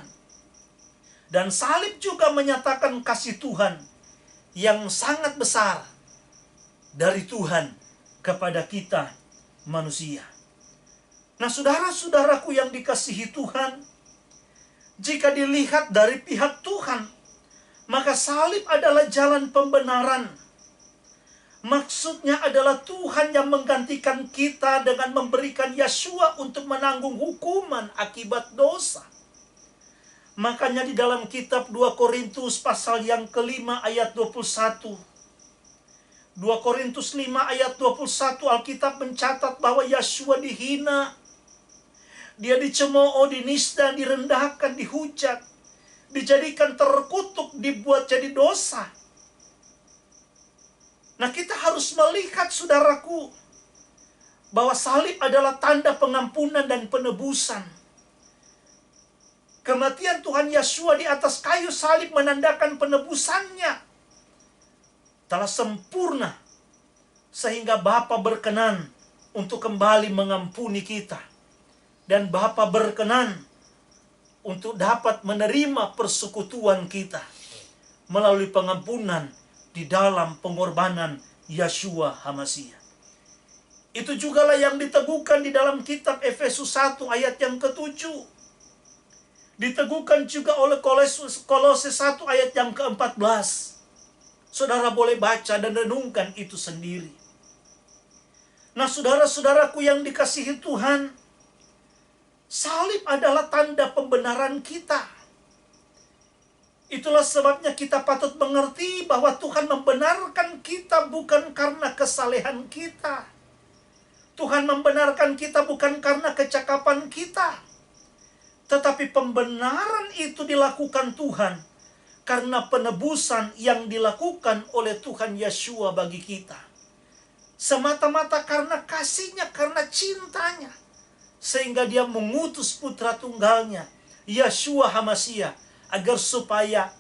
Speaker 1: Dan salib juga menyatakan kasih Tuhan yang sangat besar dari Tuhan kepada kita manusia. Nah, saudara-saudaraku yang dikasihi Tuhan, jika dilihat dari pihak Tuhan, maka salib adalah jalan pembenaran. Maksudnya adalah Tuhan yang menggantikan kita dengan memberikan Yeshua untuk menanggung hukuman akibat dosa. Makanya di dalam kitab 2 Korintus pasal yang kelima ayat 21. 2 Korintus 5 ayat 21, Alkitab mencatat bahwa Yeshua dihina. Dia dicemooh, dinisda, direndahkan, dihujat, dijadikan terkutuk, dibuat jadi dosa. Nah, kita harus melihat, saudaraku, bahwa salib adalah tanda pengampunan dan penebusan. Kematian Tuhan Yeshua di atas kayu salib menandakan penebusannya telah sempurna, sehingga Bapa berkenan untuk kembali mengampuni kita. Dan Bapa berkenan untuk dapat menerima persekutuan kita melalui pengampunan di dalam pengorbanan Yeshua HaMashiach. Itu jugalah yang diteguhkan di dalam kitab Efesus 1 ayat yang ke-7. Diteguhkan juga oleh Kolose 1 ayat yang ke-14. Saudara boleh baca dan renungkan itu sendiri. Nah, saudara-saudaraku yang dikasihi Tuhan, salib adalah tanda pembenaran kita. Itulah sebabnya kita patut mengerti bahwa Tuhan membenarkan kita bukan karena kesalehan kita. Tuhan membenarkan kita bukan karena kecakapan kita. Tetapi pembenaran itu dilakukan Tuhan karena penebusan yang dilakukan oleh Tuhan Yeshua bagi kita. Semata-mata karena kasih-Nya, karena cintanya. Sehingga Dia mengutus putra tunggalnya, Yeshua HaMashiach, agar supaya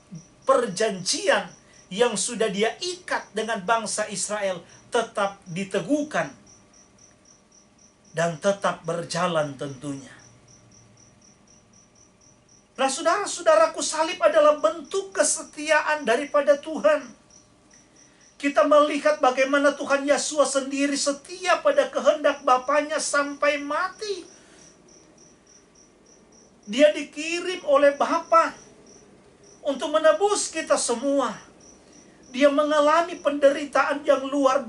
Speaker 1: perjanjian yang sudah Dia ikat dengan bangsa Israel tetap diteguhkan dan tetap berjalan tentunya. Nah, saudara-saudaraku, salib adalah bentuk kesetiaan daripada Tuhan. Kita melihat bagaimana Tuhan Yesus sendiri setia pada kehendak Bapanya sampai mati. Dia dikirim oleh Bapa untuk menebus kita semua. Dia mengalami penderitaan yang luar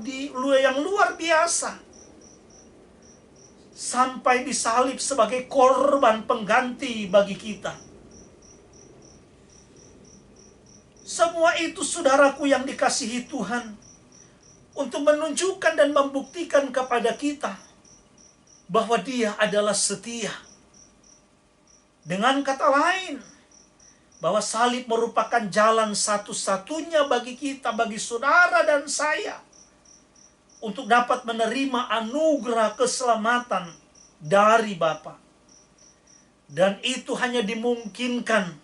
Speaker 1: biasa. Sampai disalib sebagai korban pengganti bagi kita. Semua itu, saudaraku yang dikasihi Tuhan, untuk menunjukkan dan membuktikan kepada kita bahwa Dia adalah setia. Dengan kata lain, bahwa salib merupakan jalan satu-satunya bagi kita, bagi saudara dan saya, untuk dapat menerima anugerah keselamatan dari Bapa. Dan itu hanya dimungkinkan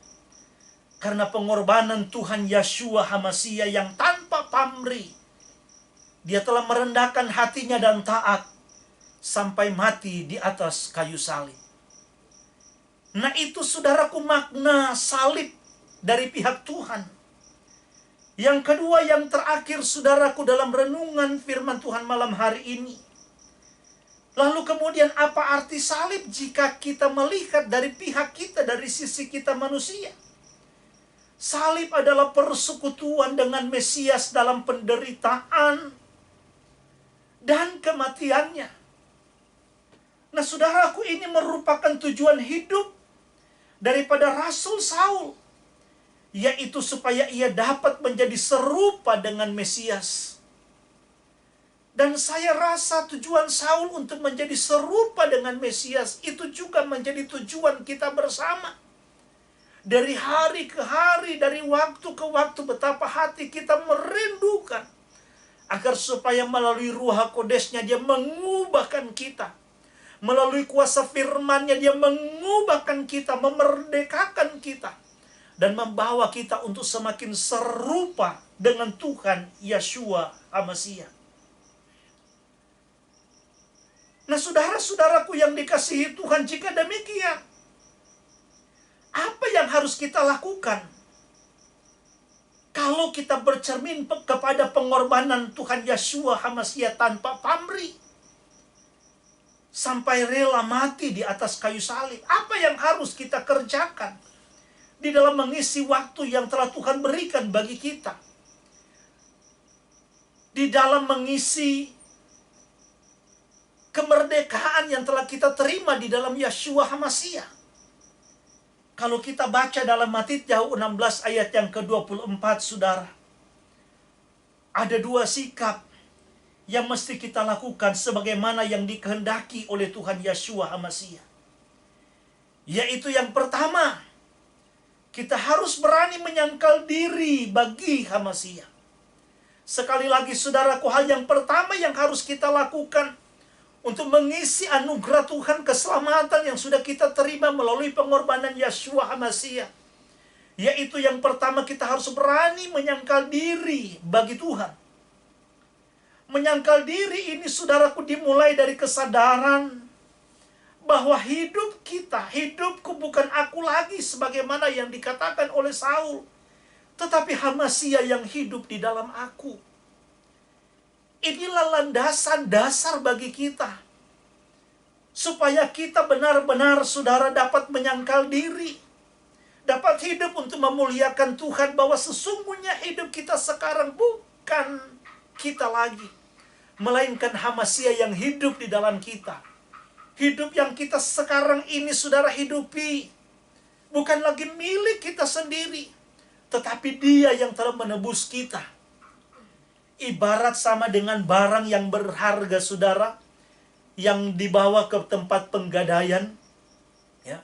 Speaker 1: Karena pengorbanan Tuhan Yeshua HaMasiah yang tanpa pamrih, Dia telah merendahkan hatinya dan taat sampai mati di atas kayu salib. Nah itu saudaraku makna salib dari pihak Tuhan. Yang kedua, yang terakhir saudaraku dalam renungan firman Tuhan malam hari ini. Lalu kemudian apa arti salib jika kita melihat dari pihak kita, dari sisi kita manusia? Salib adalah persekutuan dengan Mesias dalam penderitaan dan kematiannya. Nah saudaraku, ini merupakan tujuan hidup daripada Rasul Saul, yaitu supaya ia dapat menjadi serupa dengan Mesias. Dan saya rasa tujuan Saul untuk menjadi serupa dengan Mesias itu juga menjadi tujuan kita bersama. Dari hari ke hari, dari waktu ke waktu, betapa hati kita merindukan agar supaya melalui Ruha Kodesnya Dia mengubahkan kita. Melalui kuasa firman-Nya Dia mengubahkan kita, memerdekakan kita, dan membawa kita untuk semakin serupa dengan Tuhan Yeshua HaMasiah. Nah saudara-saudaraku yang dikasihi Tuhan, jika demikian, apa yang harus kita lakukan? Kalau kita bercermin kepada pengorbanan Tuhan Yeshua HaMasiah tanpa pamrih, sampai rela mati di atas kayu salib, apa yang harus kita kerjakan di dalam mengisi waktu yang telah Tuhan berikan bagi kita? Di dalam mengisi kemerdekaan yang telah kita terima di dalam Yeshua HaMasiah. Kalau kita baca dalam Matius 16 ayat yang ke-24, saudara, ada dua sikap yang mesti kita lakukan sebagaimana yang dikehendaki oleh Tuhan Yeshua HaMasiah. Yaitu yang pertama, kita harus berani menyangkal diri bagi HaMasiah. Sekali lagi saudaraku, hal yang pertama yang harus kita lakukan untuk mengisi anugerah Tuhan, keselamatan yang sudah kita terima melalui pengorbanan Yeshua HaMasiah, yaitu yang pertama, kita harus berani menyangkal diri bagi Tuhan. Menyangkal diri ini saudaraku dimulai dari kesadaran bahwa hidup kita, hidupku bukan aku lagi sebagaimana yang dikatakan oleh Saul, tetapi HaMasiah yang hidup di dalam aku. Inilah landasan dasar bagi kita, supaya kita benar-benar saudara dapat menyangkal diri, dapat hidup untuk memuliakan Tuhan, bahwa sesungguhnya hidup kita sekarang bukan kita lagi, melainkan HaMasiah yang hidup di dalam kita. Hidup yang kita sekarang ini saudara hidupi bukan lagi milik kita sendiri, tetapi Dia yang telah menebus kita. Ibarat sama dengan barang yang berharga saudara, yang dibawa ke tempat penggadaian, ya.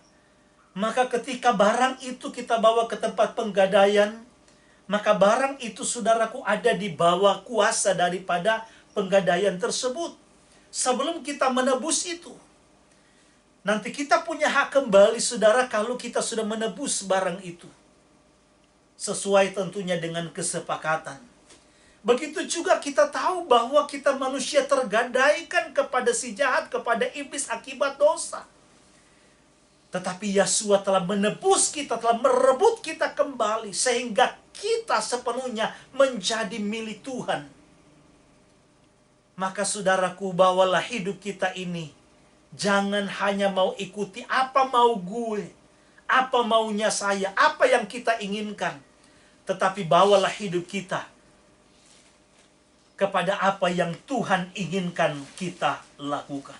Speaker 1: Maka ketika barang itu kita bawa ke tempat penggadaian, maka barang itu saudaraku ada di bawah kuasa daripada penggadaian tersebut. Sebelum kita menebus itu, nanti kita punya hak kembali saudara kalau kita sudah menebus barang itu, sesuai tentunya dengan kesepakatan. Begitu juga kita tahu bahwa kita manusia tergadaikan kepada si jahat, kepada iblis akibat dosa. Tetapi Yeshua telah menebus kita, telah merebut kita kembali, sehingga kita sepenuhnya menjadi milik Tuhan. Maka saudaraku, bawalah hidup kita ini, jangan hanya mau ikuti apa mau gue, apa maunya saya, apa yang kita inginkan, tetapi bawalah hidup kita kepada apa yang Tuhan inginkan kita lakukan.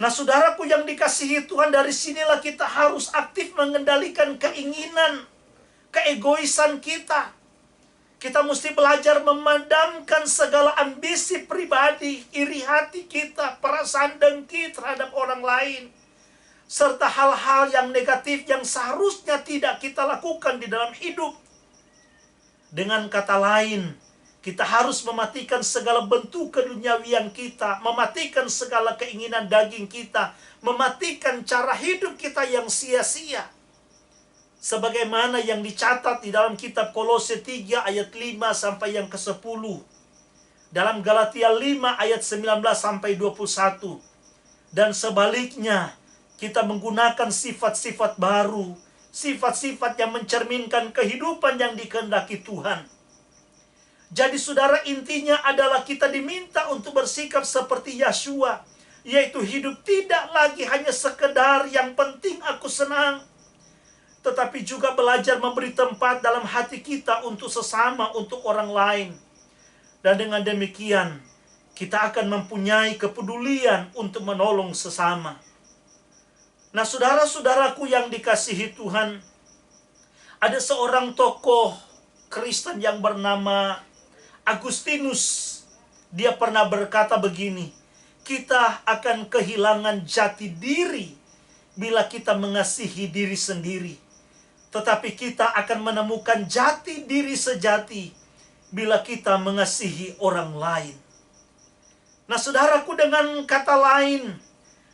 Speaker 1: Nah saudaraku yang dikasihi Tuhan, dari sinilah kita harus aktif mengendalikan keinginan, keegoisan kita. Kita mesti belajar memadamkan segala ambisi pribadi, iri hati kita, perasaan dengki terhadap orang lain, serta hal-hal yang negatif yang seharusnya tidak kita lakukan di dalam hidup. Dengan kata lain, kita harus mematikan segala bentuk keduniawian kita, mematikan segala keinginan daging kita, mematikan cara hidup kita yang sia-sia. sebagaimana yang dicatat di dalam kitab Kolose 3 ayat 5 sampai yang ke-10, dalam Galatia 5 ayat 19 sampai 21, dan sebaliknya kita menggunakan sifat-sifat baru, sifat-sifat yang mencerminkan kehidupan yang dikehendaki Tuhan. Jadi saudara, intinya adalah kita diminta untuk bersikap seperti Yeshua, yaitu hidup tidak lagi hanya sekedar yang penting aku senang, tetapi juga belajar memberi tempat dalam hati kita untuk sesama, untuk orang lain. Dan dengan demikian, kita akan mempunyai kepedulian untuk menolong sesama. Nah, saudara-saudaraku yang dikasihi Tuhan, ada seorang tokoh Kristen yang bernama Agustinus. Dia pernah berkata begini, kita akan kehilangan jati diri bila kita mengasihi diri sendiri, tetapi kita akan menemukan jati diri sejati bila kita mengasihi orang lain. Nah, saudaraku, dengan kata lain,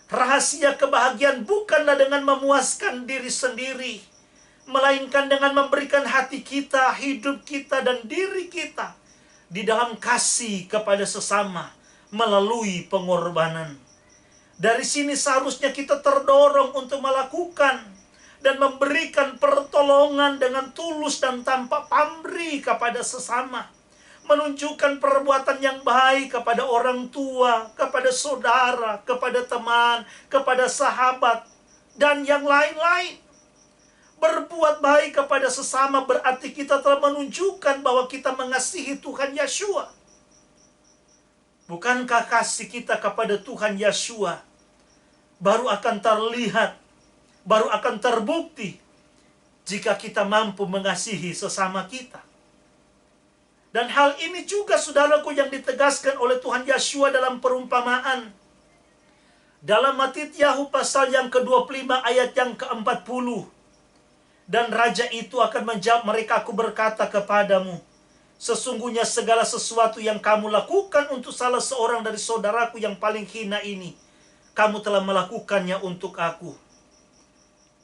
Speaker 1: rahasia kebahagiaan bukanlah dengan memuaskan diri sendiri, melainkan dengan memberikan hati kita, hidup kita, dan diri kita di dalam kasih kepada sesama melalui pengorbanan. Dari sini seharusnya kita terdorong untuk melakukan dan memberikan pertolongan dengan tulus dan tanpa pamrih kepada sesama. Menunjukkan perbuatan yang baik kepada orang tua, kepada saudara, kepada teman, kepada sahabat, dan yang lain-lain. Berbuat baik kepada sesama berarti kita telah menunjukkan bahwa kita mengasihi Tuhan Yeshua. Bukankah kasih kita kepada Tuhan Yeshua baru akan terlihat, baru akan terbukti jika kita mampu mengasihi sesama kita. Dan hal ini juga, saudaraku, yang ditegaskan oleh Tuhan Yeshua dalam perumpamaan. Dalam Mattityahu pasal yang ke-25 ayat yang ke-40. Dan raja itu akan menjawab mereka, aku berkata kepadamu, sesungguhnya segala sesuatu yang kamu lakukan untuk salah seorang dari saudaraku yang paling hina ini, kamu telah melakukannya untuk aku.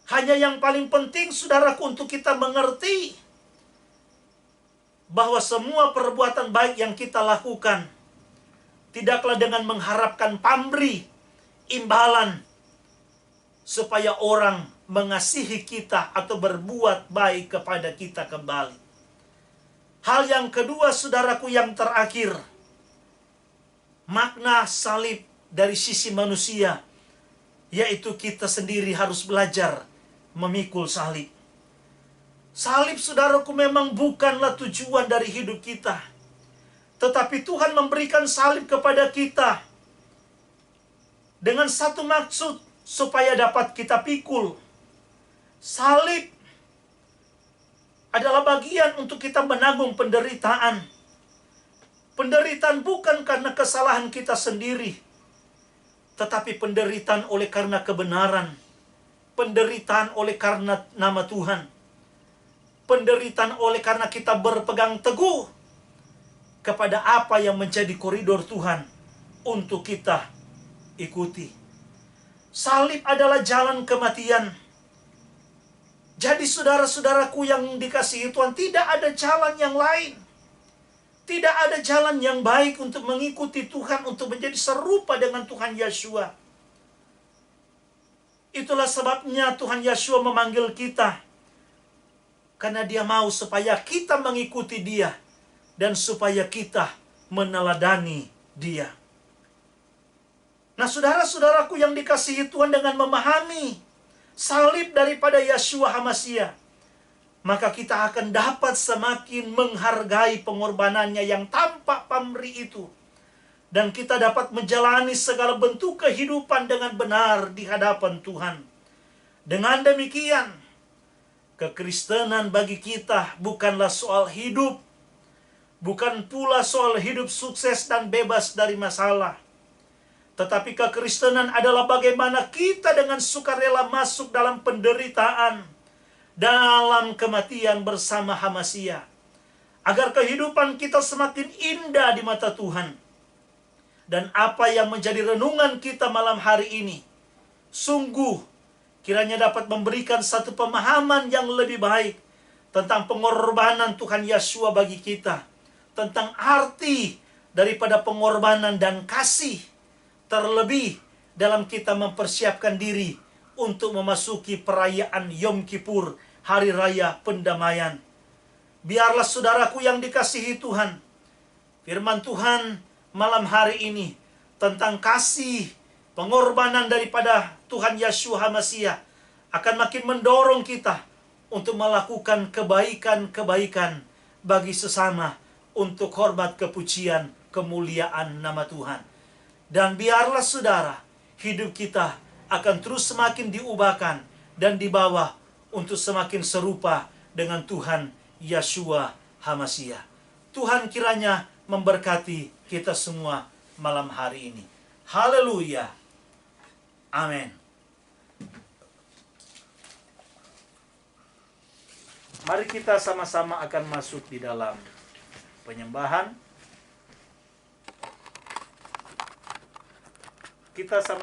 Speaker 1: Hanya yang paling penting, saudaraku, untuk kita mengerti bahwa semua perbuatan baik yang kita lakukan tidaklah dengan mengharapkan pamrih, imbalan, supaya orang mengasihi kita atau berbuat baik kepada kita kembali. Hal yang kedua, saudaraku, yang terakhir, makna salib dari sisi manusia, yaitu kita sendiri harus belajar memikul salib. Salib, saudaraku, memang bukanlah tujuan dari hidup kita, tetapi Tuhan memberikan salib kepada kita dengan satu maksud, supaya dapat kita pikul. Salib adalah bagian untuk kita menanggung penderitaan. Penderitaan bukan karena kesalahan kita sendiri, tetapi penderitaan oleh karena kebenaran. Penderitaan oleh karena nama Tuhan. Penderitaan oleh karena kita berpegang teguh kepada apa yang menjadi koridor Tuhan untuk kita ikuti. Salib adalah jalan kematian. Jadi saudara-saudaraku yang dikasihi Tuhan, tidak ada jalan yang lain. Tidak ada jalan yang baik untuk mengikuti Tuhan, untuk menjadi serupa dengan Tuhan Yeshua. Itulah sebabnya Tuhan Yeshua memanggil kita, karena Dia mau supaya kita mengikuti Dia dan supaya kita meneladani Dia. Nah, saudara-saudaraku yang dikasihi Tuhan, dengan memahami salib daripada Yeshua HaMasyiah, maka kita akan dapat semakin menghargai pengorbanannya yang tanpa pamrih itu. Dan kita dapat menjalani segala bentuk kehidupan dengan benar di hadapan Tuhan. Dengan demikian, kekristenan bagi kita bukanlah soal hidup, bukan pula soal hidup sukses dan bebas dari masalah. Tetapi kekristenan adalah bagaimana kita dengan sukarela masuk dalam penderitaan, dalam kematian bersama HaMasyiah, agar kehidupan kita semakin indah di mata Tuhan. Dan apa yang menjadi renungan kita malam hari ini, sungguh kiranya dapat memberikan satu pemahaman yang lebih baik tentang pengorbanan Tuhan Yesus bagi kita, tentang arti daripada pengorbanan dan kasih, terlebih dalam kita mempersiapkan diri untuk memasuki perayaan Yom Kippur, Hari Raya Pendamaian. Biarlah saudaraku yang dikasihi Tuhan, firman Tuhan malam hari ini tentang kasih, pengorbanan daripada Tuhan Yeshua HaMasiah akan makin mendorong kita untuk melakukan kebaikan-kebaikan bagi sesama untuk hormat, kepujian, kemuliaan nama Tuhan. Dan biarlah saudara, hidup kita akan terus semakin diubahkan dan dibawa untuk semakin serupa dengan Tuhan Yeshua HaMasiah. Tuhan kiranya memberkati kita semua malam hari ini. Haleluya. Amin. Mari kita sama-sama akan masuk di dalam penyembahan. Kita sama